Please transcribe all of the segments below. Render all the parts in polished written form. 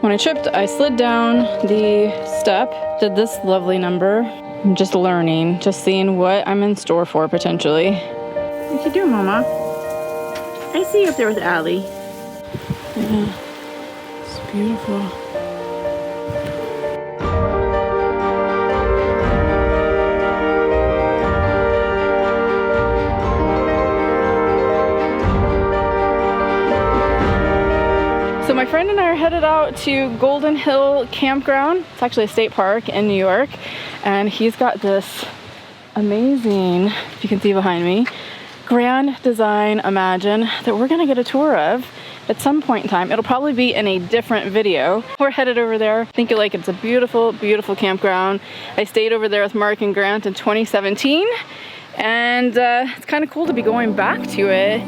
When I tripped, I slid down the step, did this lovely number. I'm just learning, just seeing what I'm in store for potentially. What you doing, Mama? I see you up there with Allie. Yeah, it's beautiful. So my friend and I are headed out to Golden Hill Campground. It's actually a state park in New York. And he's got this amazing, if you can see behind me, Grand Design Imagine that we're gonna get a tour of at some point in time. It'll probably be in a different video. We're headed over there. I think it's a beautiful, beautiful campground. I stayed over there with Mark and Grant in 2017. And it's kind of cool to be going back to it.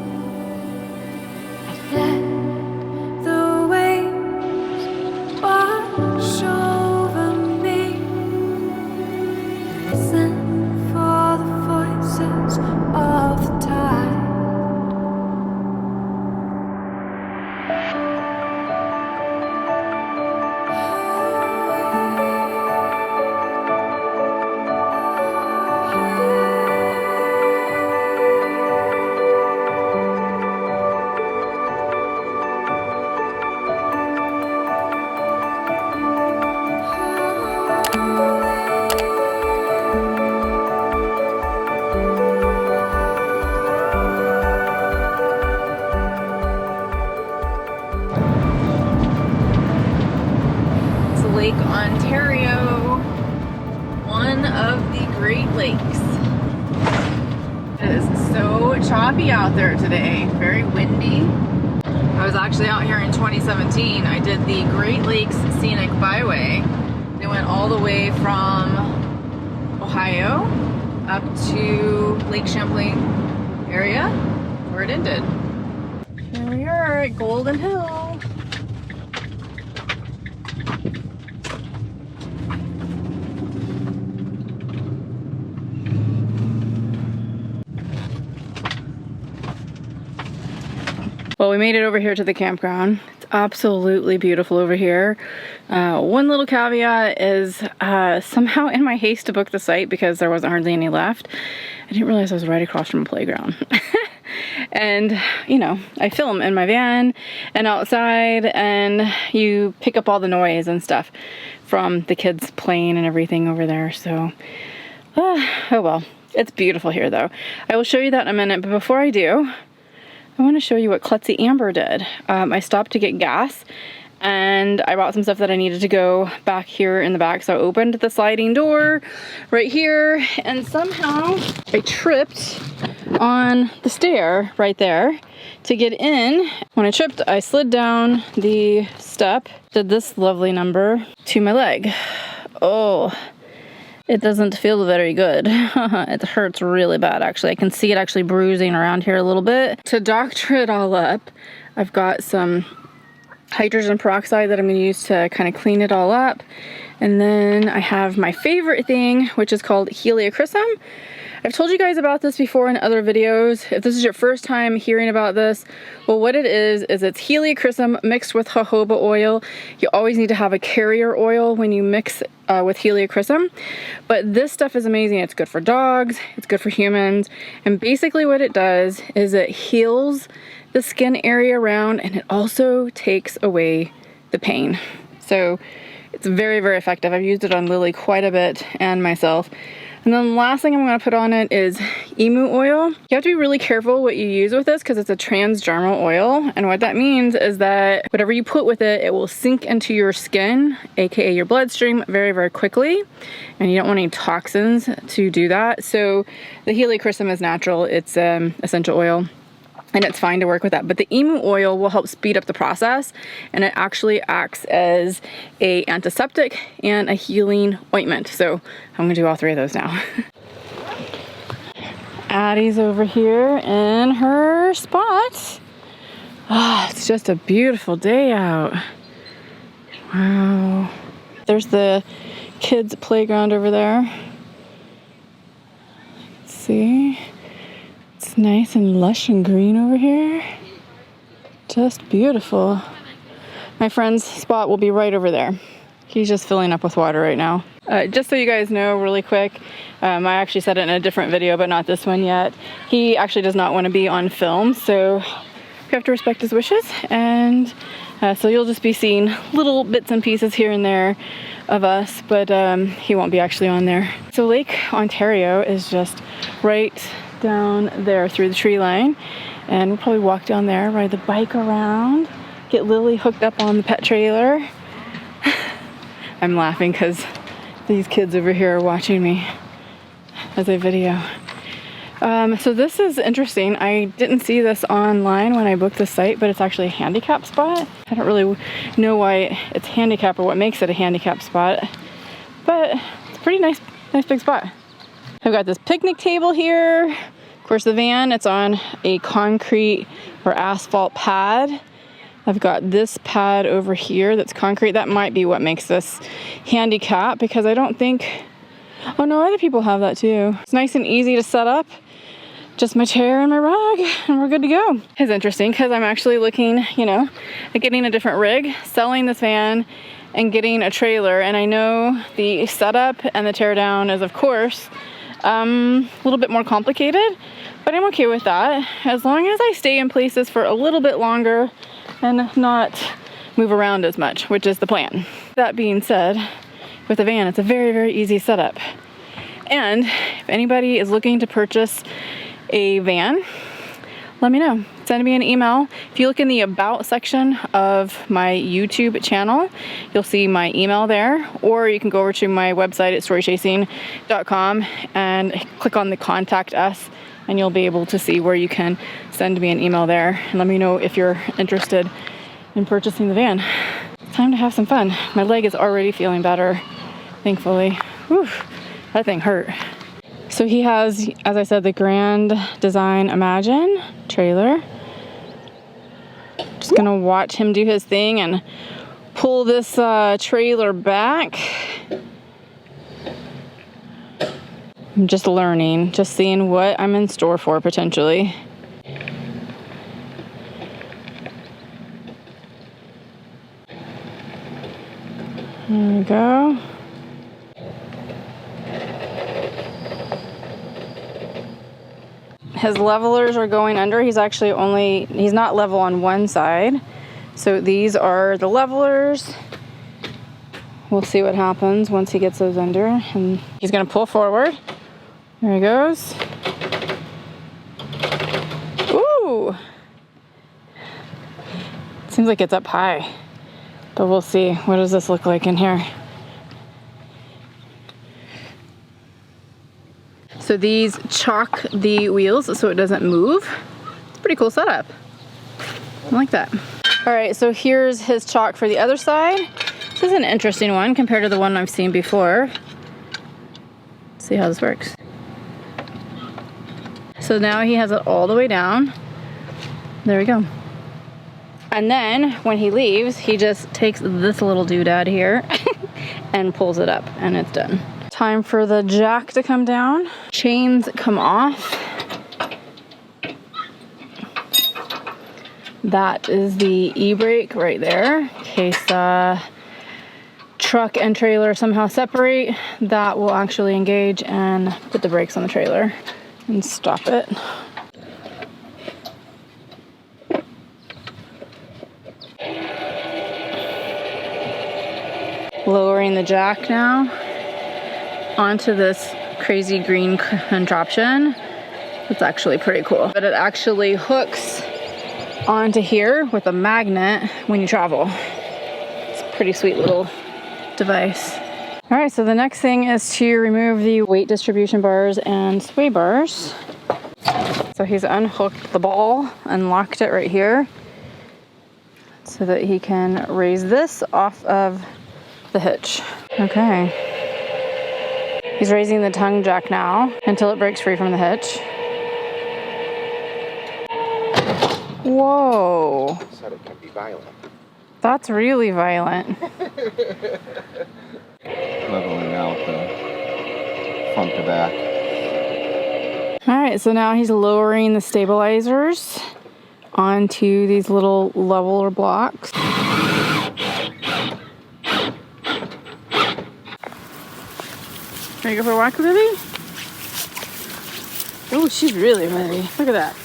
Lake Ontario, one of the Great Lakes. It is so choppy out there today, very windy. I was actually out here in 2017. I did the Great Lakes Scenic Byway. It went all the way from Ohio up to Lake Champlain area where it ended. Here we are at Golden Hill. Well, we made it over here to the campground. It's absolutely beautiful over here. One little caveat is somehow in my haste to book the site, because there wasn't hardly any left, I didn't realize I was right across from a playground. And, you know, I film in my van and outside, and you pick up all the noise and stuff from the kids playing and everything over there. So, oh well. It's beautiful here, though. I will show you that in a minute, but before I do, I want to show you what Klutzy Amber did. I stopped to get gas, and I bought some stuff that I needed to go back here in the back. So I opened the sliding door right here, and somehow I tripped on the stair right there to get in. When I tripped, I slid down the step, did this lovely number to my leg. Oh, it doesn't feel very good. It hurts really bad, actually. I can see it actually bruising around here a little bit. To doctor it all up, I've got some hydrogen peroxide that I'm gonna use to kind of clean it all up. And then I have my favorite thing, which is called helichrysum. I've told you guys about this before in other videos. If this is your first time hearing about this, well, what it is it's helichrysum mixed with jojoba oil. You always need to have a carrier oil when you mix with helichrysum. But this stuff is amazing. It's good for dogs, it's good for humans. And basically what it does is it heals the skin area around, and it also takes away the pain. So it's very, very effective. I've used it on Lily quite a bit and myself. And then the last thing I'm going to put on it is emu oil. You have to be really careful what you use with this, because it's a transdermal oil. And what that means is that whatever you put with it, it will sink into your skin, aka your bloodstream, very, very quickly. And you don't want any toxins to do that. So the helichrysum is natural. It's essential oil, and it's fine to work with that. But the emu oil will help speed up the process, and it actually acts as a antiseptic and a healing ointment. So I'm gonna do all three of those now. Addie's over here in her spot. Oh, it's just a beautiful day out. Wow. There's the kids' playground over there. Let's see. It's nice and lush and green over here. Just beautiful. My friend's spot will be right over there. He's just filling up with water right now. Just so you guys know really quick, I actually said it in a different video, but not this one yet. He actually does not want to be on film, so we have to respect his wishes. And so you'll just be seeing little bits and pieces here and there of us, but he won't be actually on there. So Lake Ontario is just right down there through the tree line. And we'll probably walk down there, ride the bike around, get Lily hooked up on the pet trailer. I'm laughing because these kids over here are watching me as I video. So this is interesting. I didn't see this online when I booked the site, but it's actually a handicap spot. I don't really know why it's handicap or what makes it a handicap spot, but it's a pretty nice big spot. I've got this picnic table here. Of course, the van, it's on a concrete or asphalt pad. I've got this pad over here that's concrete. That might be what makes this handicap, because I don't think, oh no, other people have that too. It's nice and easy to set up. Just my chair and my rug, and we're good to go. It's interesting because I'm actually looking, you know, at getting a different rig, selling this van, and getting a trailer. And I know the setup and the tear down is, of course, a little bit more complicated, but I'm okay with that as long as I stay in places for a little bit longer and not move around as much, which is the plan. That being said, with a van, it's a very, very easy setup. And if anybody is looking to purchase a van, let me know. Send me an email. If you look in the about section of my YouTube channel, you'll see my email there, or you can go over to my website at storychasing.com and click on the contact us, and you'll be able to see where you can send me an email there and let me know if you're interested in purchasing the van. It's time to have some fun. My leg is already feeling better, thankfully. Whew, that thing hurt. So he has, as I said, the Grand Design Imagine trailer. Just gonna watch him do his thing and pull this trailer back. I'm just learning, just seeing what I'm in store for potentially. There we go. His levelers are going under. He's not level on one side. So these are the levelers. We'll see what happens once he gets those under. And he's gonna pull forward. There he goes. Ooh! Seems like it's up high, but we'll see. What does this look like in here? So these chock the wheels so it doesn't move. It's a pretty cool setup. I like that. All right, so here's his chock for the other side. This is an interesting one compared to the one I've seen before. Let's see how this works. So now he has it all the way down. There we go. And then when he leaves, he just takes this little doodad here and pulls it up, and it's done. Time for the jack to come down. Chains come off. That is the e-brake right there. In case truck and trailer somehow separate, that will actually engage and put the brakes on the trailer and stop it. Lowering the jack now onto this crazy green contraption. It's actually pretty cool. But it actually hooks onto here with a magnet when you travel. It's a pretty sweet little device. All right, so the next thing is to remove the weight distribution bars and sway bars. So he's unhooked the ball, unlocked it right here so that he can raise this off of the hitch. Okay. He's raising the tongue jack now until it breaks free from the hitch. Whoa. Said it can be violent. That's really violent. Leveling out the front to back. All right, so now he's lowering the stabilizers onto these little leveler blocks. Ready to go for a walk, Lily? Oh, she's really ready. Look at that.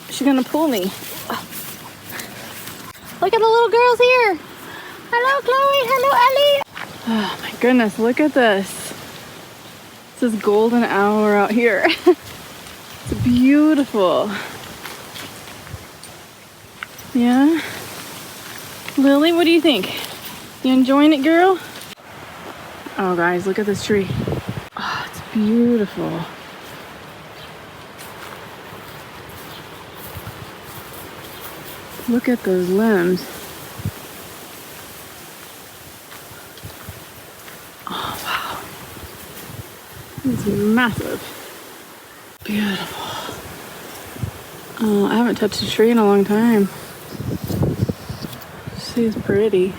She's gonna pull me. Oh. Look at the little girls here. Hello, Chloe. Hello, Ellie. Oh my goodness, look at this. This is golden hour out here. It's beautiful. Yeah? Lily, what do you think? You enjoying it, girl? Oh guys, look at this tree. Oh, it's beautiful. Look at those limbs. Oh wow. It's massive. Beautiful. Oh, I haven't touched a tree in a long time. She's pretty.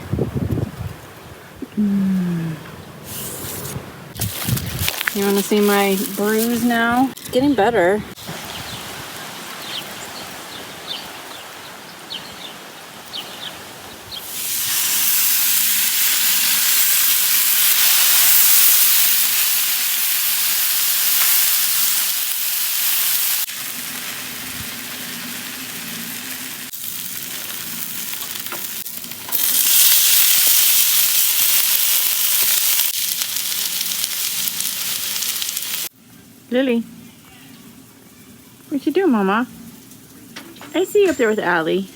You want to see my bruise now? It's getting better. Lily, what you doing, Mama? I see you up there with Allie.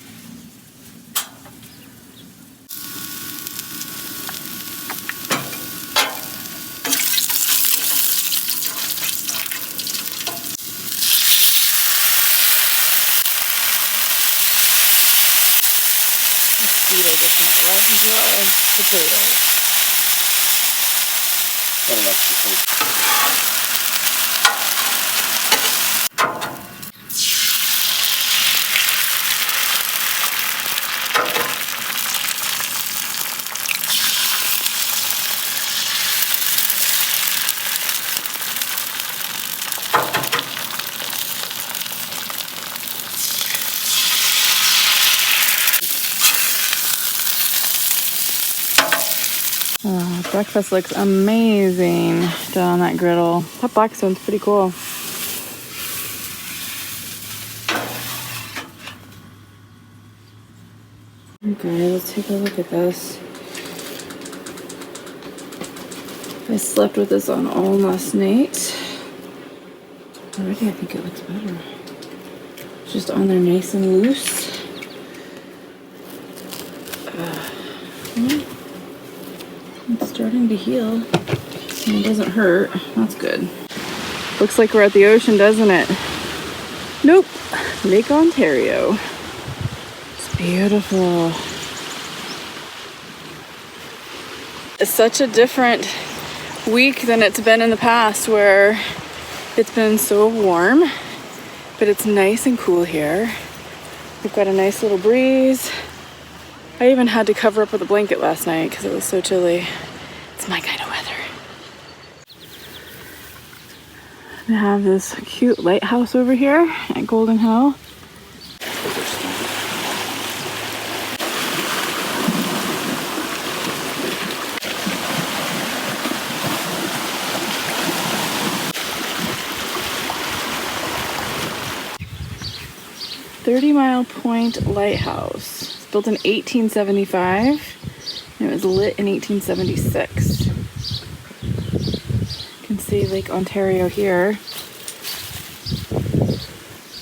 Mosquito just went right into our potatoes. Oh, breakfast looks amazing down on that griddle. That Blackstone's pretty cool. Okay, let's take a look at this. I slept with this on all last night. Already I think it looks better. It's just on there nice and loose. It's starting to heal and it doesn't hurt. That's good. Looks like we're at the ocean, doesn't it? Nope. Lake Ontario. It's beautiful. It's such a different week than it's been in the past, where it's been so warm, but it's nice and cool here. We've got a nice little breeze. I even had to cover up with a blanket last night because it was so chilly. It's my kind of weather. I have this cute lighthouse over here at Golden Hill. $30 Point Lighthouse. It's built in 1875 and it was lit in 1876. You can see Lake Ontario here.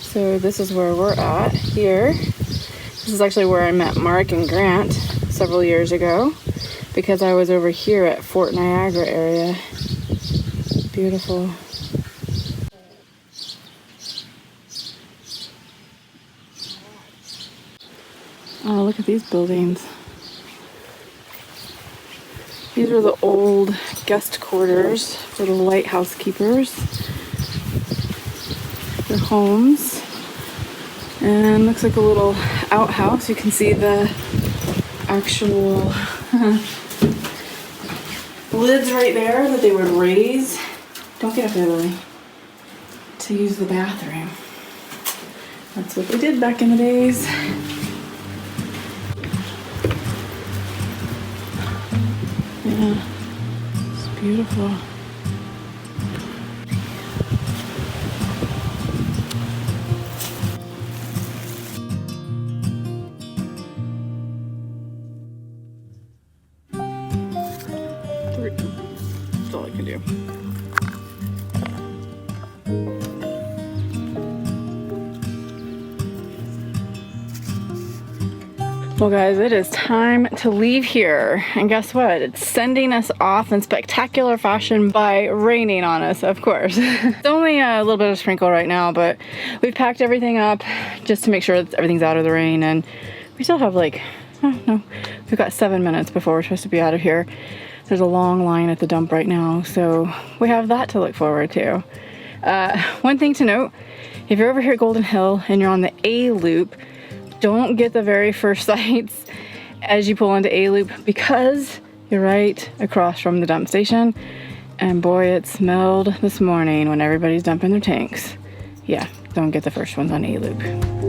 So this is where we're at here. This is actually where I met Mark and Grant several years ago, because I was over here at Fort Niagara area. Beautiful. Oh, look at these buildings. These were the old guest quarters for the lighthouse keepers. Their homes. And looks like a little outhouse. You can see the actual lids right there that they would raise. Don't get up there, Lily. To use the bathroom. That's what they did back in the days. Yeah, it's beautiful. everything. That's all I can do. Well guys, it is time to leave here. And guess what? It's sending us off in spectacular fashion by raining on us, of course. It's only a little bit of sprinkle right now, but we've packed everything up just to make sure that everything's out of the rain. And we still have like, I don't know, we've got 7 minutes before we're supposed to be out of here. There's a long line at the dump right now, so we have that to look forward to. One thing to note, if you're over here at Golden Hill and you're on the A loop, don't get the very first sights as you pull into A loop because you're right across from the dump station. And boy, it smelled this morning when everybody's dumping their tanks. Yeah, don't get the first ones on A loop.